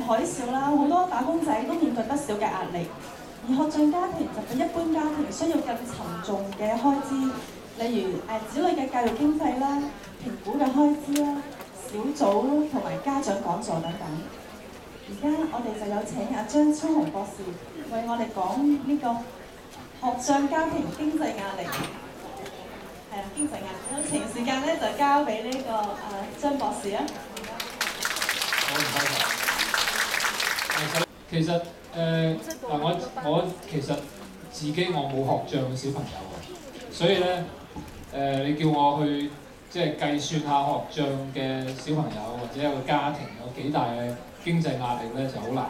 海嘯啦，好多打工仔都面對不少嘅壓力，而學障家庭就比一般家庭需要更沉重嘅開支，例如子女嘅教育經費啦、評估嘅開支啦、小組同埋家長講座等等。而家我哋就有請阿張超雄博士為我哋講呢個學障家庭經濟壓力。係啊，經濟壓力。有請時間咧就交俾呢個張博士啊。好，唔該晒。其實我其實自己我冇學障嘅小朋友嘅，所以咧你叫我去即係計算下學障嘅小朋友或者有個家庭有幾大嘅經濟壓力咧，就好難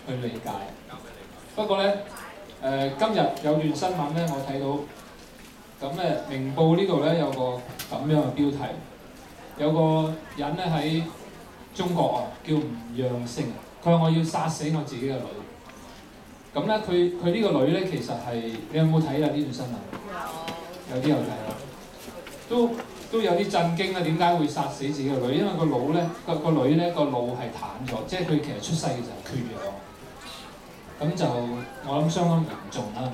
去理解。不過咧今日有段新聞咧，我睇到咁咧，明報呢度咧有個咁樣嘅標題，有個人咧喺中國啊，叫吳讓星，佢話我要殺死我自己嘅女。咁咧，佢呢個女咧，其實係你有冇睇啊？呢段新聞有啲有睇啦，都有啲震驚啊！點解會殺死自己嘅女？因為個腦咧，個女咧個腦係癱咗，即係佢其實出世嘅時候缺氧。咁就我諗相當嚴重啦。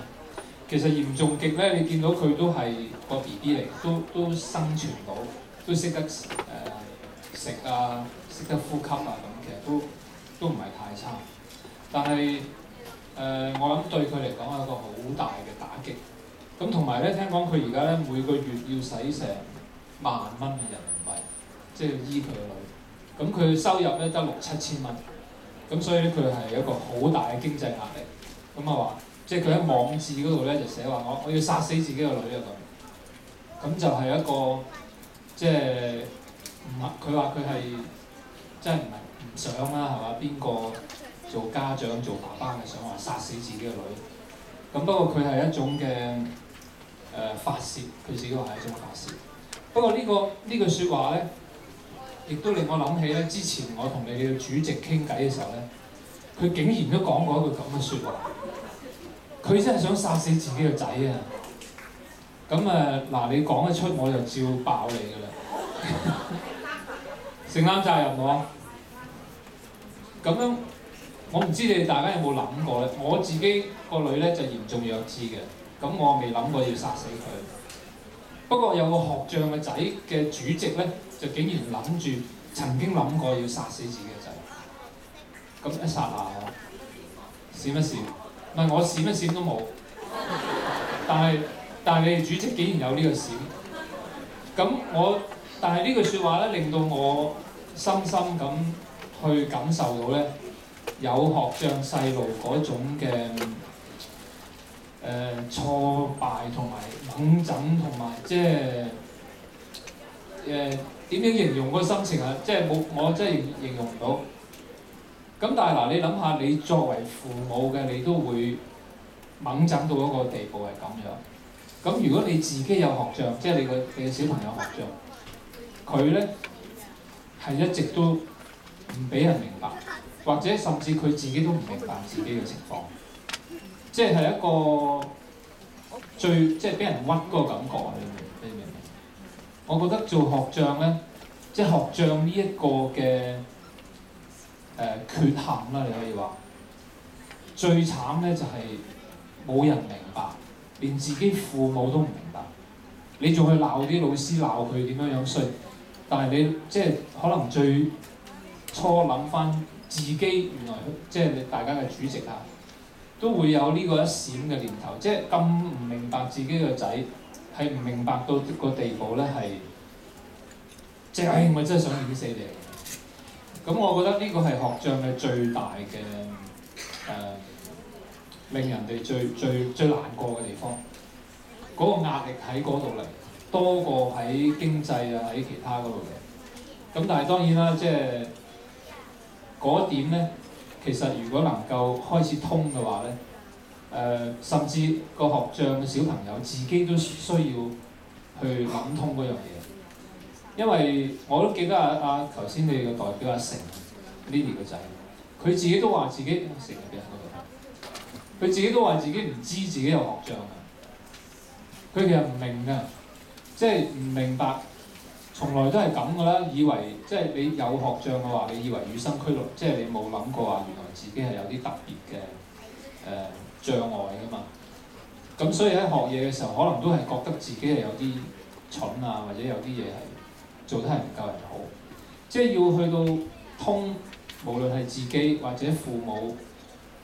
其實嚴重極咧，你見到佢都係個 BB 嚟，都生存到，都識得食啊，識得呼吸啊，咁其實都唔係太差。但係我諗對佢嚟講係一個好大嘅打擊。咁同埋咧，聽講佢而家咧每個月要使成10000蚊嘅人民幣，即係要醫佢個女。咁佢收入咧得6-7千蚊，咁所以咧佢係一個好大嘅經濟壓力。咁啊話，即係佢喺網誌嗰度咧就寫話我要殺死自己個女啊咁。咁就係一個即係唔係佢話佢係即係唔想啦係嘛？邊個做家長做爸爸嘅想話殺死自己個女？咁不過佢係一種嘅發泄，佢自己話係一種發泄。不過呢句説話咧，亦都令我諗起咧，之前我同你哋嘅主席傾偈嘅時候咧，佢竟然都講過一句咁嘅説話。佢真係想殺死自己個仔啊！咁嗱，你講得出我就照爆你㗎啦，承擔責任喎。咁樣我唔知你哋大家有冇諗過咧？我自己個女咧就嚴重弱智嘅，咁我未諗過要殺死佢。不過有個學障嘅仔嘅主席咧，就竟然曾經諗過要殺死自己嘅仔。咁一剎那閃一閃，唔係我閃一閃都冇，但係你哋主席竟然有呢個閃。咁但係呢句説話咧，令到我深深咁去感受到咧，有學障細路嗰種嘅挫敗同埋猛整同埋即係點樣形容嗰個心情啊？即係我真係形容唔到。咁但係嗱，你諗下，你作為父母嘅，你都會猛整到一個地步係咁樣。咁如果你自己有學障，即係你嘅小朋友學障，佢咧係一直都唔俾人明白，或者甚至佢自己都唔明白自己嘅情況，即係一個即係俾人屈嗰個感覺啊！你明唔明？我覺得做學障咧，即係學障呢一個嘅缺陷啦，你可以話最慘咧就係冇人明白，連自己父母都唔明白，你仲去鬧啲老師鬧佢點樣衰，但係你即係可能最初諗翻自己原來即係大家嘅主席啊，都會有呢個一閃嘅念頭，即係咁唔明白自己嘅仔，係唔明白到個地步咧係，即係我真係想碾死你。咁我覺得呢個係學障嘅最大嘅令人哋最難過嘅地方，嗰個壓力喺嗰度嚟，多過喺經濟啊喺其他嗰度嚟。咁但係當然啦，即係嗰一點咧，其實如果能夠開始通嘅話咧，甚至個學障嘅小朋友自己都需要去諗通嗰樣嘢。因為我都記得頭先你嘅代表阿成 Lily 個仔，佢自己都話自己成日俾人嗰度，佢自己都話自己唔知自己有學障啊！佢其實唔明㗎，即係唔明白從來都係咁噶啦，以為即係你有學障嘅話，你以為與生俱來，即係你冇諗過話原來自己係有啲特別嘅障礙噶嘛。咁所以喺學嘢嘅時候，可能都係覺得自己係有啲蠢啊，或者有啲嘢係做得係唔夠人好，即係要去到通，無論係自己或者父母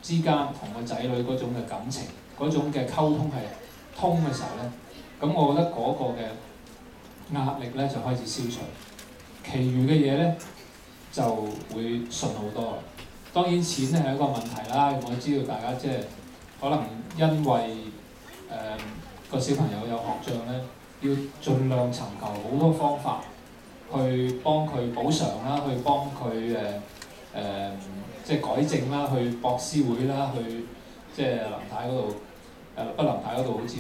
之間同個仔女嗰種嘅感情，嗰種嘅溝通係通嘅時候咧，咁我覺得嗰個嘅壓力咧就開始消除，其餘嘅嘢咧就會順好多啦。當然錢咧係一個問題啦，我知道大家即係可能因為個小朋友有學障咧，要盡量尋求好多方法去幫佢補償啦，去幫佢即係改正啦，去博師會啦，去即係林太嗰度不林太嗰度好似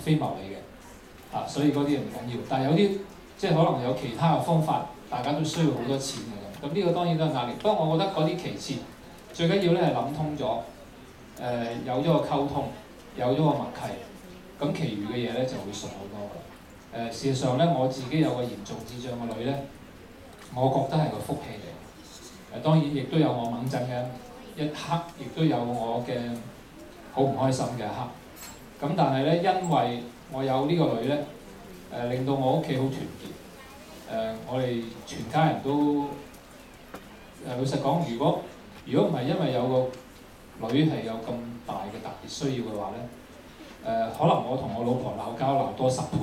非牟利嘅啊，所以嗰啲唔緊要。但係有啲即係可能有其他嘅方法，大家都需要好多錢嘅咁。呢個當然都係壓力，不過我覺得嗰啲其次，最緊要咧係諗通咗，有咗個溝通，有咗個默契，咁其餘嘅嘢咧就會順好多㗎。事實上咧，我自己有個嚴重智障嘅女咧，我覺得係個福氣嚟。當然亦都有我猛震嘅一刻，亦都有我嘅好唔開心嘅一刻。咁但係咧，因為我有呢個女咧，令到我屋企好團結。我哋全家人都老實講，如果唔係因為有個女係有咁大嘅特別需要嘅話咧，可能我同我老婆鬧交鬧多10倍，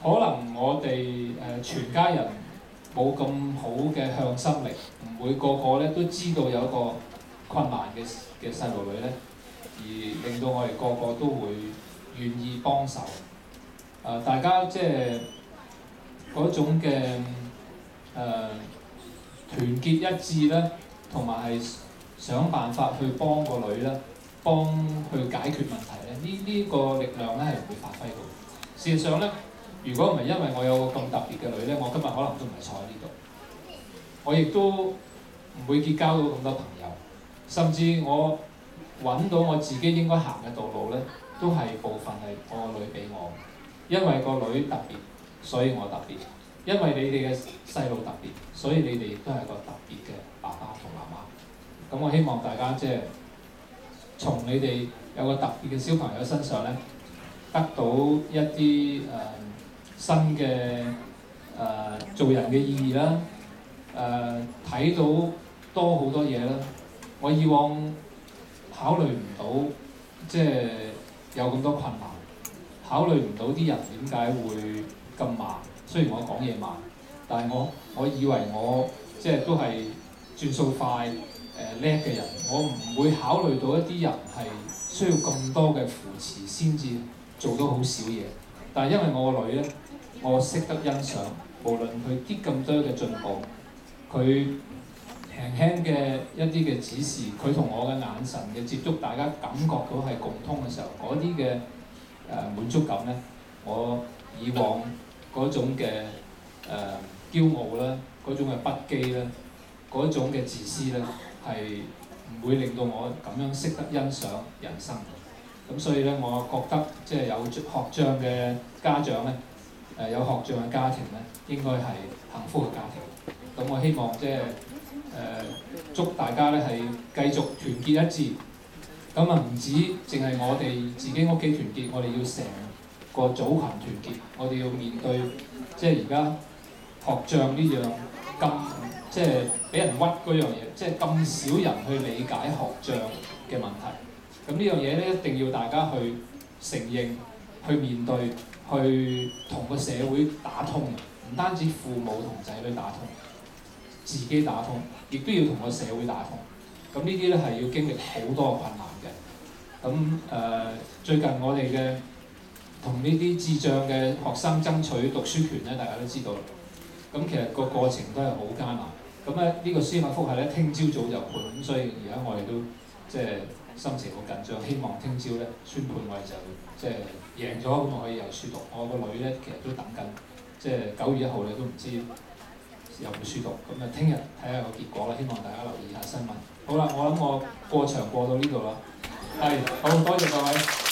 可能我哋全家人冇咁好嘅向心力，唔會個個咧都知道有一個困難嘅細路女咧，而令到我哋個個都會願意幫手。大家即係嗰種嘅團結一致咧，同埋係想辦法去幫個女咧，幫去解決問題咧，呢個力量咧係唔會發揮到。事實上咧，如果唔係因為我有個咁特別嘅女咧，我今日可能都唔係坐喺呢度，我亦都唔會結交到咁多朋友，甚至我揾到我自己應該行嘅道路咧，都係部分係我個女俾我。因為個女特別，所以我特別；因為你哋嘅細路特別，所以你哋亦都係個特別嘅爸爸同媽媽。咁我希望大家即係從你哋有個特別嘅小朋友身上咧，得到一啲新嘅做人嘅意義啦，睇到多好多嘢啦。我以往考慮唔到，即係有咁多困難。考慮唔到啲人點解會咁慢，雖然我講嘢慢，但係我以為我即係都係轉數快叻嘅人，我唔會考慮到一啲人係需要咁多嘅扶持先至做到好少嘢。但係因為我個女咧，我識得欣賞，無論佢啲咁多嘅進步，佢輕輕嘅一啲嘅指示，佢同我嘅眼神嘅接觸，大家感覺到係共通嘅時候，嗰啲嘅滿足感咧，我以往嗰種嘅驕傲啦，嗰種嘅不羈啦，嗰種嘅自私咧，係唔會令到我咁樣識得欣賞人生。咁所以咧，我覺得即係有學障嘅家長咧，有學障嘅家庭咧，應該係幸福嘅家庭。咁我希望即係祝大家咧係繼續團結一致。咁啊唔止淨係我哋自己屋企團結，我哋要成個組群團結。我哋要面對即係而家學障呢樣咁即係俾人屈嗰樣嘢，即係咁少人去理解學障嘅問題。咁呢樣嘢咧，一定要大家去承認、去面對、去同個社會打通。唔單止父母同仔女打通，自己打通，亦都要同個社會打通。咁呢啲咧係要經歷好多困難嘅。咁最近我哋嘅同呢啲智障嘅學生爭取讀書權咧，大家都知道啦。咁其實個過程都係好艱難。咁咧呢個司法覆核咧，聽朝早就判，咁所以而家我哋都即係心情好緊張，希望聽朝咧宣判我哋就即係贏咗，咁我可以有書讀。我個女咧其實都等緊，即係9月1號你都唔知有冇書讀。咁啊，聽日睇下個結果啦，希望大家留意下新聞。好啦，我諗我過場過到呢度啦。係，好多謝各位。